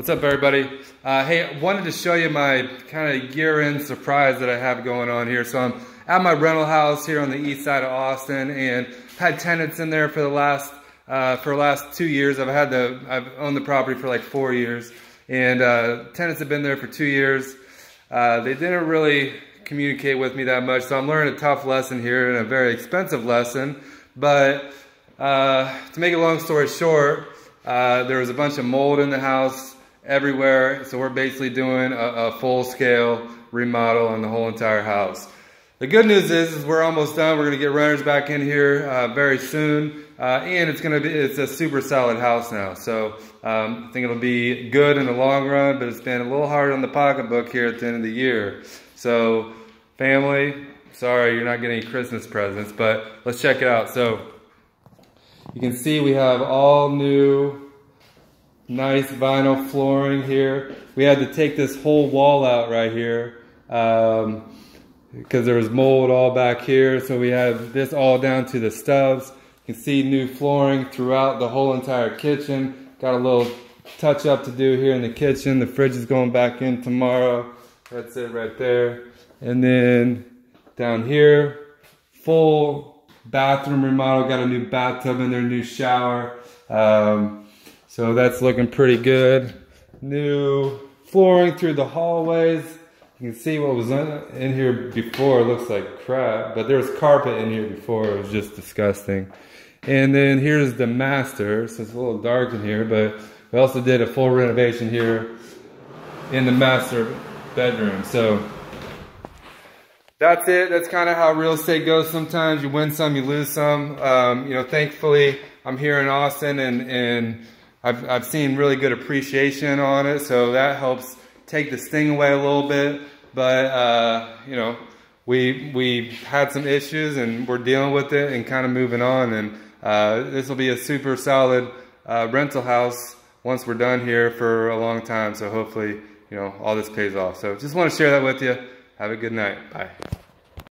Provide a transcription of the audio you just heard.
What's up, everybody? Hey, I wanted to show you my kind of year-end surprise that I have going on here. So I'm at my rental house here on the east side of Austin, and had tenants in there for the last 2 years. I've owned the property for like 4 years, and tenants have been there for 2 years. They didn't really communicate with me that much, so I'm learning a tough lesson here and a very expensive lesson. But to make a long story short, there was a bunch of mold in the house everywhere, so we're basically doing a full-scale remodel on the whole entire house. The good news is we're almost done. We're going to get renters back in here very soon, and it's a super solid house now. So I think it'll be good in the long run, but it's been a little hard on the pocketbook here at the end of the year. So family, sorry you're not getting any Christmas presents, but let's check it out. So you can see we have all new nice vinyl flooring here. We had to take this whole wall out right here because there was mold all back here. So we have this all down to the stubs. You can see new flooring throughout the whole entire kitchen. Got a little touch up to do here in the kitchen. The fridge is going back in tomorrow. That's it right there. And then down here, full bathroom remodel. Got a new bathtub in there, new shower. So that's looking pretty good. New flooring through the hallways. You can see what was in here before. It looks like crap, but there was carpet in here before. It was just disgusting. And then here's the master. So it's a little dark in here, but we also did a full renovation here in the master bedroom. So that's it. That's kind of how real estate goes sometimes. You win some, you lose some. You know, thankfully, I'm here in Austin, and I've seen really good appreciation on it, so that helps take the sting away a little bit. But you know, we had some issues, and we're dealing with it and kind of moving on. And this will be a super solid rental house once we're done here for a long time. So hopefully, you know, all this pays off. So just want to share that with you. Have a good night. Bye.